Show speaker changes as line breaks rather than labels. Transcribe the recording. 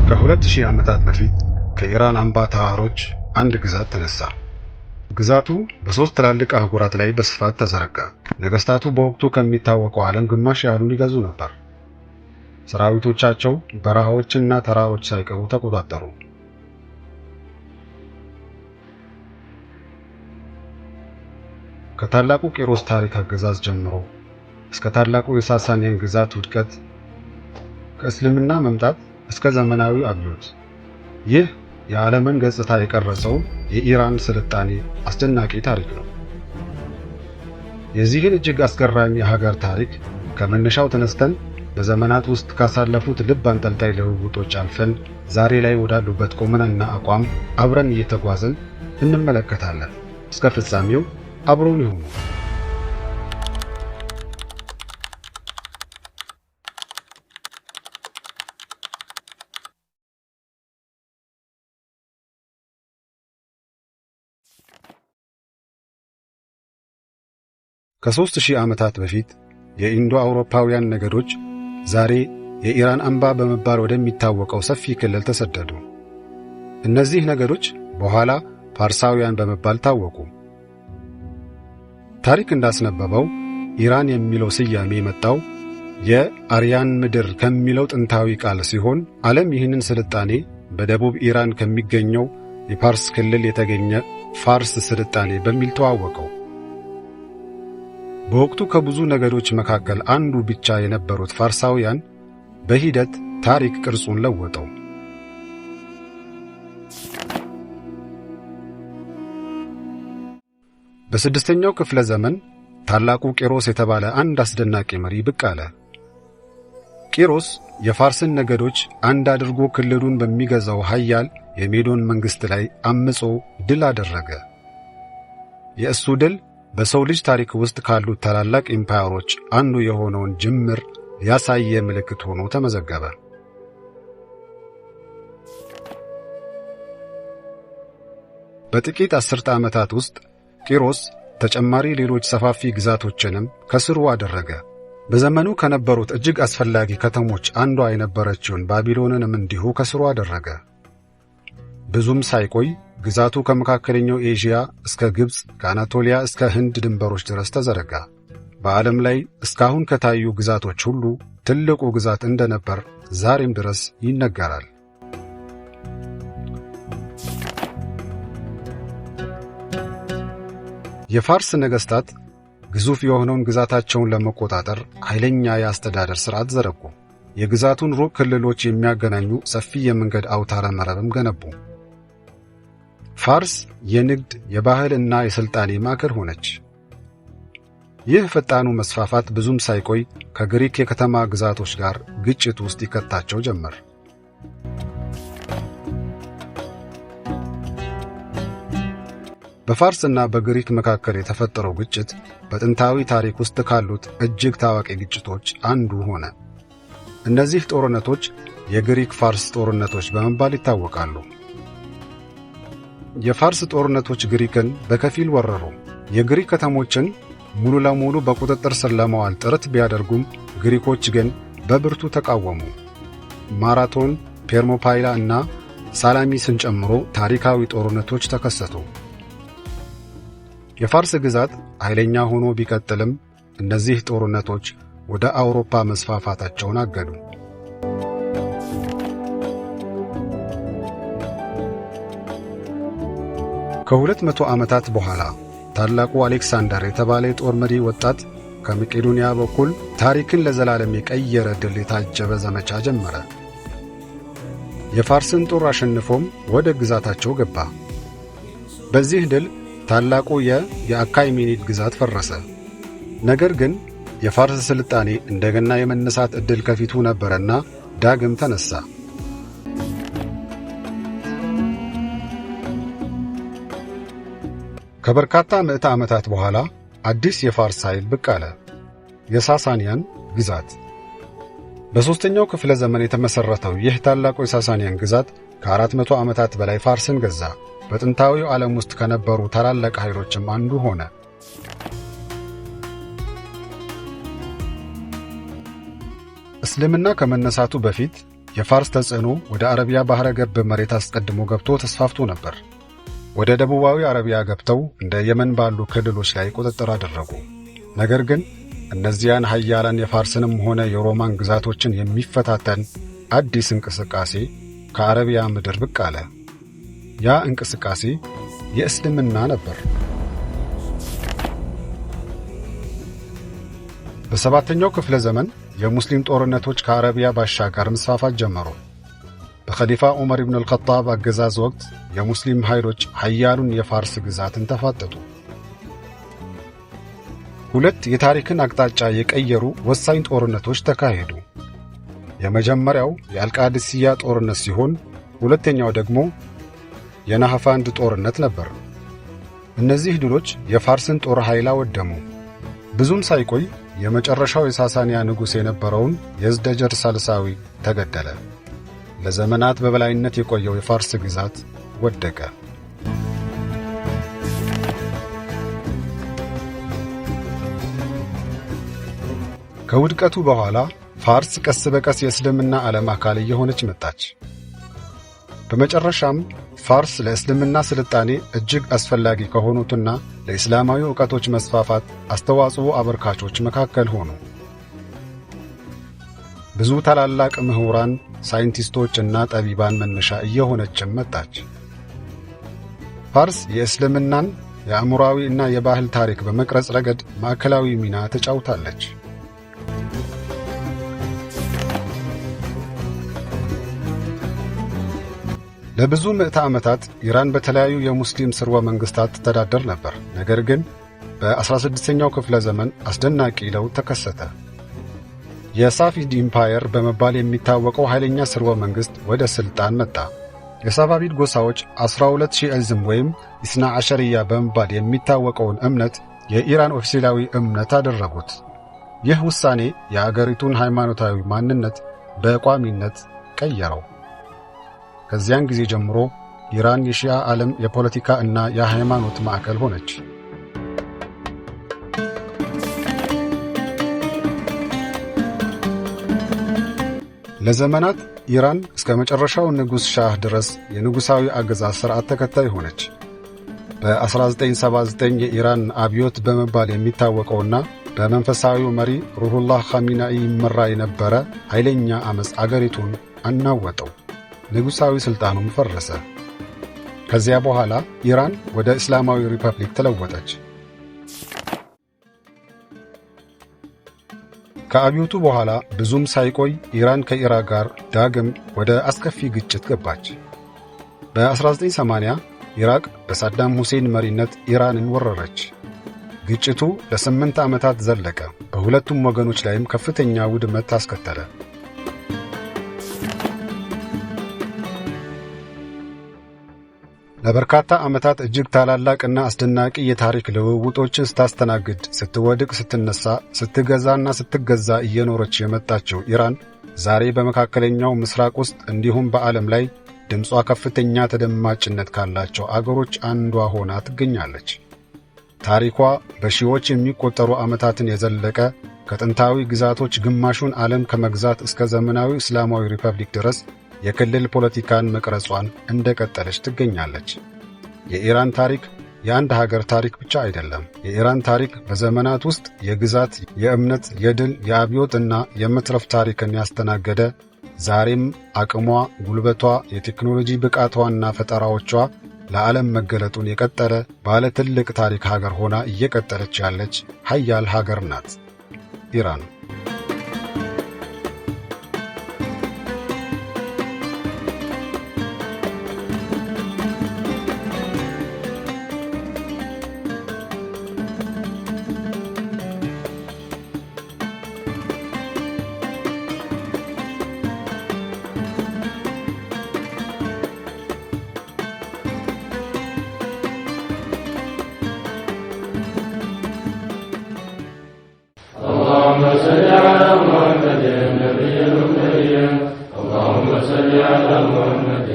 ከ2000 ዓመታት በፊት ከኢራን አምባ ተራሮች አንድ ግዛት ተነሳ። ግዛቱ በሶስት ትላልቅ አህጉራት ላይ በስፋት ተዘረጋ። ነገስታቱ በወቅቱ ከሚታወቀው ዓለም ግማሽ ያህሉን ይገዙ ነበር። ሰራዊቶቻቸው በረሃዎችና ተራሮች ሳይቀሩ ተቆጣጠሩ። ከታላቁ ቂሮስ ታሪክ አገዛዝ ጀምሮ እስከ ታላቁ የሳሳኒያን ግዛት ውድቀት፣ ከእስልምና መምጣት እስከ ዘመናዊ አብዮት፣ ይህ የዓለምን ገጽታ የቀረጸው የኢራን ስልጣኔ አስደናቂ ታሪክ ነው። የዚህን እጅግ አስገራሚ የሀገር ታሪክ ከመነሻው ተነስተን በዘመናት ውስጥ ካሳለፉት ልብ አንጠልጣይ ለውጦች አልፈን ዛሬ ላይ ወዳሉበት ቁመናና አቋም አብረን እየተጓዝን እንመለከታለን። እስከ ፍጻሜው አብሮን ይሁኑ። ከ3000 ዓመታት በፊት የኢንዶ አውሮፓውያን ነገዶች ዛሬ የኢራን አምባ በመባል ወደሚታወቀው ሰፊ ክልል ተሰደዱ። እነዚህ ነገዶች በኋላ ፋርሳውያን በመባል ታወቁ። ታሪክ እንዳስነበበው ኢራን የሚለው ስያሜ የመጣው የአርያን ምድር ከሚለው ጥንታዊ ቃል ሲሆን ዓለም ይህንን ስልጣኔ በደቡብ ኢራን ከሚገኘው የፓርስ ክልል የተገኘ ፋርስ ስልጣኔ በሚል ተዋወቀው። በወቅቱ ከብዙ ነገዶች መካከል አንዱ ብቻ የነበሩት ፋርሳውያን በሂደት ታሪክ ቅርጹን ለወጠው። በስድስተኛው ክፍለ ዘመን ታላቁ ቂሮስ የተባለ አንድ አስደናቂ መሪ ብቅ አለ። ቂሮስ የፋርስን ነገዶች አንድ አድርጎ ክልሉን በሚገዛው ኃያል የሜዶን መንግሥት ላይ አምጾ ድል አደረገ። የእሱ ድል በሰው ልጅ ታሪክ ውስጥ ካሉት ታላላቅ ኢምፓየሮች አንዱ የሆነውን ጅምር ያሳየ ምልክት ሆኖ ተመዘገበ። በጥቂት አስርተ ዓመታት ውስጥ ቂሮስ ተጨማሪ ሌሎች ሰፋፊ ግዛቶችንም ከስሩ አደረገ። በዘመኑ ከነበሩት እጅግ አስፈላጊ ከተሞች አንዷ የነበረችውን ባቢሎንንም እንዲሁ ከስሩ አደረገ። ብዙም ሳይቆይ ግዛቱ ከመካከለኛው ኤዥያ እስከ ግብጽ፣ ከአናቶሊያ እስከ ህንድ ድንበሮች ድረስ ተዘረጋ። በዓለም ላይ እስካሁን ከታዩ ግዛቶች ሁሉ ትልቁ ግዛት እንደነበር ዛሬም ድረስ ይነገራል። የፋርስ ነገሥታት ግዙፍ የሆነውን ግዛታቸውን ለመቆጣጠር ኃይለኛ የአስተዳደር ሥርዓት ዘረጉ። የግዛቱን ሩቅ ክልሎች የሚያገናኙ ሰፊ የመንገድ አውታረ መረብም ገነቡ። ፋርስ የንግድ፣ የባህልና የሥልጣኔ ማዕከል ሆነች። ይህ ፈጣኑ መስፋፋት ብዙም ሳይቆይ ከግሪክ የከተማ ግዛቶች ጋር ግጭት ውስጥ ይከታቸው ጀመር። በፋርስና በግሪክ መካከል የተፈጠረው ግጭት በጥንታዊ ታሪክ ውስጥ ካሉት እጅግ ታዋቂ ግጭቶች አንዱ ሆነ። እነዚህ ጦርነቶች የግሪክ ፋርስ ጦርነቶች በመባል ይታወቃሉ። የፋርስ ጦርነቶች ግሪክን በከፊል ወረሩ። የግሪክ ከተሞችን ሙሉ ለሙሉ በቁጥጥር ስር ለማዋል ጥረት ቢያደርጉም ግሪኮች ግን በብርቱ ተቃወሙ። ማራቶን፣ ፔርሞፓይላ እና ሳላሚስን ጨምሮ ታሪካዊ ጦርነቶች ተከሰቱ። የፋርስ ግዛት ኃይለኛ ሆኖ ቢቀጥልም እነዚህ ጦርነቶች ወደ አውሮፓ መስፋፋታቸውን አገዱ። ከ200 ዓመታት በኋላ ታላቁ አሌክሳንደር የተባለ የጦር መሪ ወጣት ከመቄዶንያ በኩል ታሪክን ለዘላለም የቀየረ ድል የታጀበ ዘመቻ ጀመረ። የፋርስን ጦር አሸንፎም ወደ ግዛታቸው ገባ። በዚህ ድል ታላቁ የአካይሜኒድ ግዛት ፈረሰ። ነገር ግን የፋርስ ስልጣኔ እንደገና የመነሳት ዕድል ከፊቱ ነበረና ዳግም ተነሳ። ከበርካታ ምዕተ ዓመታት በኋላ አዲስ የፋርስ ኃይል ብቅ አለ፣ የሳሳኒያን ግዛት። በሦስተኛው ክፍለ ዘመን የተመሠረተው ይህ ታላቁ የሳሳኒያን ግዛት ከ400 ዓመታት በላይ ፋርስን ገዛ። በጥንታዊው ዓለም ውስጥ ከነበሩ ታላላቅ ኃይሎችም አንዱ ሆነ። እስልምና ከመነሳቱ በፊት የፋርስ ተጽዕኖ ወደ አረቢያ ባህረ ገብ መሬት አስቀድሞ ገብቶ ተስፋፍቶ ነበር። ወደ ደቡባዊ አረቢያ ገብተው እንደ የመን ባሉ ክልሎች ላይ ቁጥጥር አደረጉ። ነገር ግን እነዚያን ኃያላን የፋርስንም ሆነ የሮማን ግዛቶችን የሚፈታተን አዲስ እንቅስቃሴ ከአረቢያ ምድር ብቅ አለ። ያ እንቅስቃሴ የእስልምና ነበር። በሰባተኛው ክፍለ ዘመን የሙስሊም ጦርነቶች ከአረቢያ ባሻገር መስፋፋት ጀመሩ። በኸሊፋ ዑመር ኢብኑ አልኸጣብ አገዛዝ ወቅት የሙስሊም ኃይሎች ኃያሉን የፋርስ ግዛትን ተፋጠጡ። ሁለት የታሪክን አቅጣጫ የቀየሩ ወሳኝ ጦርነቶች ተካሄዱ። የመጀመሪያው የአልቃዲስያ ጦርነት ሲሆን ሁለተኛው ደግሞ የናህፋንድ ጦርነት ነበር። እነዚህ ድሎች የፋርስን ጦር ኃይል አወደሙ። ብዙም ሳይቆይ የመጨረሻው የሳሳንያ ንጉሥ የነበረውን የዝደጀር ሳልሳዊ ተገደለ። ለዘመናት በበላይነት የቆየው የፋርስ ግዛት ወደቀ። ከውድቀቱ በኋላ ፋርስ ቀስ በቀስ የእስልምና ዓለም አካል እየሆነች መጣች። በመጨረሻም ፋርስ ለእስልምና ስልጣኔ እጅግ አስፈላጊ ከሆኑትና ለእስላማዊ ዕውቀቶች መስፋፋት አስተዋጽኦ አበርካቾች መካከል ሆኑ። ብዙ ታላላቅ ምሁራን፣ ሳይንቲስቶች እና ጠቢባን መነሻ እየሆነችም መጣች። ፋርስ የእስልምናን የአእምሯዊ እና የባህል ታሪክ በመቅረጽ ረገድ ማዕከላዊ ሚና ተጫውታለች። ለብዙ ምዕተ ዓመታት ኢራን በተለያዩ የሙስሊም ስርወ መንግስታት ትተዳደር ነበር። ነገር ግን በ16ኛው ክፍለ ዘመን አስደናቂ ለውጥ ተከሰተ። የሳፊድ ኢምፓየር በመባል የሚታወቀው ኃይለኛ ስርወ መንግስት ወደ ስልጣን መጣ። የሳፋቪድ ጎሳዎች 12 ሺኢዝም ወይም ኢስና ዐሸርያ በመባል የሚታወቀውን እምነት የኢራን ኦፊሴላዊ እምነት አደረጉት። ይህ ውሳኔ የአገሪቱን ሃይማኖታዊ ማንነት በቋሚነት ቀየረው። ከዚያን ጊዜ ጀምሮ ኢራን የሺዓ ዓለም የፖለቲካ እና የሃይማኖት ማዕከል ሆነች። ለዘመናት ኢራን እስከ መጨረሻው ንጉሥ ሻህ ድረስ የንጉሣዊ አገዛዝ ሥርዓት ተከታይ ሆነች። በ1979 የኢራን አብዮት በመባል የሚታወቀውና በመንፈሳዊው መሪ ሩሁላህ ኻሚናኢ ይመራ የነበረ ኃይለኛ ዓመፅ አገሪቱን አናወጠው። ንጉሣዊ ሥልጣኑም ፈረሰ። ከዚያ በኋላ ኢራን ወደ እስላማዊ ሪፐብሊክ ተለወጠች። ከአብዮቱ በኋላ ብዙም ሳይቆይ ኢራን ከኢራቅ ጋር ዳግም ወደ አስከፊ ግጭት ገባች። በ1980 ኢራቅ በሳዳም ሁሴን መሪነት ኢራንን ወረረች። ግጭቱ ለ8 ዓመታት ዘለቀ። በሁለቱም ወገኖች ላይም ከፍተኛ ውድመት አስከተለ። ለበርካታ ዓመታት እጅግ ታላላቅና አስደናቂ የታሪክ ልውውጦችን ስታስተናግድ፣ ስትወድቅ፣ ስትነሳ፣ ስትገዛና ስትገዛ እየኖረች የመጣችው ኢራን ዛሬ በመካከለኛው ምስራቅ ውስጥ እንዲሁም በዓለም ላይ ድምጿ ከፍተኛ ተደማጭነት ካላቸው አገሮች አንዷ ሆና ትገኛለች። ታሪኳ በሺዎች የሚቆጠሩ ዓመታትን የዘለቀ ከጥንታዊ ግዛቶች ግማሹን ዓለም ከመግዛት እስከ ዘመናዊ እስላማዊ ሪፐብሊክ ድረስ የክልል ፖለቲካን መቅረጿን እንደቀጠለች ትገኛለች። የኢራን ታሪክ የአንድ ሀገር ታሪክ ብቻ አይደለም። የኢራን ታሪክ በዘመናት ውስጥ የግዛት፣ የእምነት፣ የድል፣ የአብዮትና የመትረፍ ታሪክን ያስተናገደ፣ ዛሬም አቅሟ፣ ጉልበቷ፣ የቴክኖሎጂ ብቃቷና ፈጠራዎቿ ለዓለም መገለጡን የቀጠለ ባለ ትልቅ ታሪክ ሀገር ሆና እየቀጠለች ያለች ኃያል ሀገር ናት ኢራን።
اللهم صل على محمد النبي الكريم اللهم صل على محمد